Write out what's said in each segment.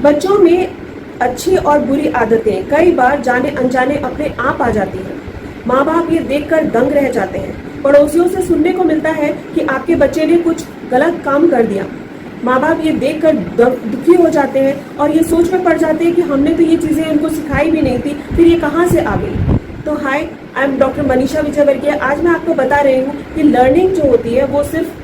बच्चों में अच्छी और बुरी आदतें कई बार जाने अनजाने अपने आप आ जाती हैं। माँ बाप ये देखकर दंग रह जाते हैं। पड़ोसियों से सुनने को मिलता है कि आपके बच्चे ने कुछ गलत काम कर दिया। माँ बाप ये देखकर दुखी हो जाते हैं और ये सोच में पड़ जाते हैं कि हमने तो ये चीज़ें उनको सिखाई भी नहीं थी, फिर ये कहाँ से आ गई। तो hi, I am doctor Manisha Vijayvargiya. आज मैं आपको बता रही हूँ कि लर्निंग जो होती है वो सिर्फ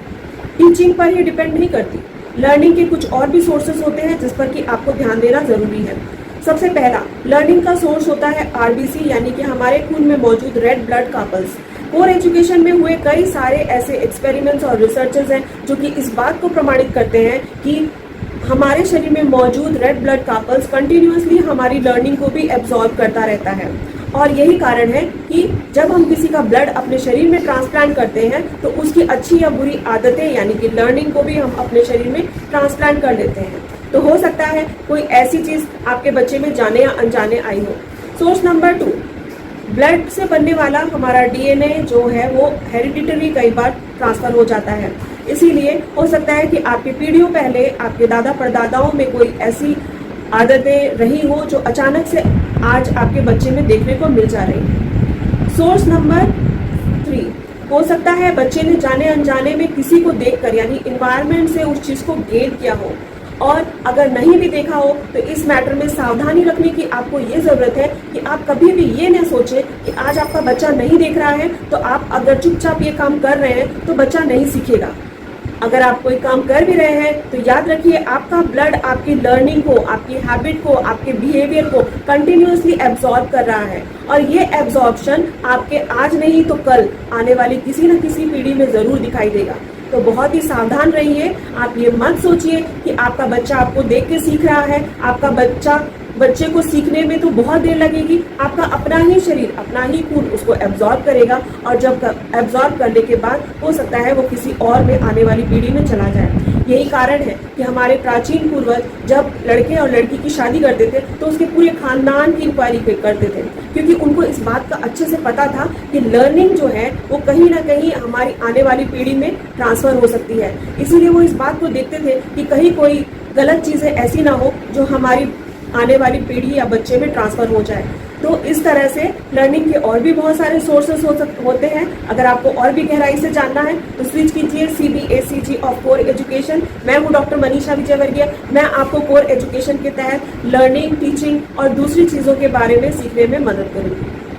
टीचिंग पर ही डिपेंड नहीं करती। लर्निंग के कुछ और भी सोर्सेज होते हैं जिस पर कि आपको ध्यान देना जरूरी है। सबसे पहला लर्निंग का सोर्स होता है आरबीसी, यानी कि हमारे खून में मौजूद red blood carpals. Core education में हुए कई सारे ऐसे एक्सपेरिमेंट्स और रिसर्चेस हैं जो कि इस बात को प्रमाणित करते हैं कि हमारे शरीर में मौजूद रेड ब्लड कार्पल्स कंटिन्यूअसली हमारी लर्निंग को भी एब्जॉर्ब करता रहता है। और यही कारण है कि जब हम किसी का ब्लड अपने शरीर में ट्रांसप्लांट करते हैं तो उसकी अच्छी या बुरी आदतें यानी कि लर्निंग को भी हम अपने शरीर में ट्रांसप्लांट कर लेते हैं। तो हो सकता है कोई ऐसी चीज आपके बच्चे में जाने या अनजाने आई हो। सोर्स नंबर 2, ब्लड से बनने वाला हमारा डीएनए जो है वो हेरिडिटरी कई बार ट्रांसफर हो जाता है। इसीलिए हो सकता है कि आपकी पीढ़ियों पहले आपके दादा परदादाओं में कोई ऐसी आदतें रही हो जो अचानक से आज आपके बच्चे में देखने को मिल जा रही है। सोर्स नंबर 3, हो सकता है बच्चे ने जाने अनजाने में किसी को देखकर यानी इन्वायरमेंट से उस चीज को गेन किया हो, और अगर नहीं भी देखा हो तो इस मैटर में सावधानी रखने की आपको ये जरूरत है कि आप कभी भी ये न सोचें कि आज आपका बच्चा नहीं देख रहा है तो आप अगर चुपचाप ये काम कर रहे हैं तो बच्चा नहीं सीखेगा। अगर आप कोई काम कर भी रहे हैं तो याद रखिए आपका ब्लड आपकी लर्निंग को, आपकी हैबिट को, आपके बिहेवियर को कंटिन्यूअसली एब्जॉर्ब कर रहा है, और ये एब्जॉर्प्शन आपके आज नहीं तो कल आने वाली किसी न किसी पीढ़ी में जरूर दिखाई देगा। तो बहुत ही सावधान रहिए। आप ये मत सोचिए कि आपका बच्चा आपको देख के सीख रहा है। आपका बच्चे को सीखने में तो बहुत देर लगेगी। आपका अपना ही शरीर, अपना ही खून उसको एब्जॉर्ब करेगा, और जब एब्जॉर्ब करने के बाद हो सकता है वो किसी और में आने वाली पीढ़ी में चला जाए। यही कारण है कि हमारे प्राचीन पूर्वज जब लड़के और लड़की की शादी करते थे तो उसके पूरे खानदान की इंक्वायरी करते थे, क्योंकि उनको इस बात का अच्छे से पता था कि लर्निंग जो है वो कहीं ना कहीं हमारी आने वाली पीढ़ी में ट्रांसफर हो सकती है। इसीलिए वो इस बात को देखते थे कि कहीं कोई गलत चीजें ऐसी ना हो जो हमारी आने वाली पीढ़ी या बच्चे में ट्रांसफर हो जाए। तो इस तरह से लर्निंग के और भी बहुत सारे सोर्सेस होते हैं। अगर आपको और भी गहराई से जानना है तो स्विच कीजिए CBACG ऑफ कोर एजुकेशन। मैं हूँ डॉक्टर मनीषा विजयवर्गीय। मैं आपको कोर एजुकेशन के तहत लर्निंग, टीचिंग और दूसरी चीज़ों के बारे में सीखने में मदद करूँगी।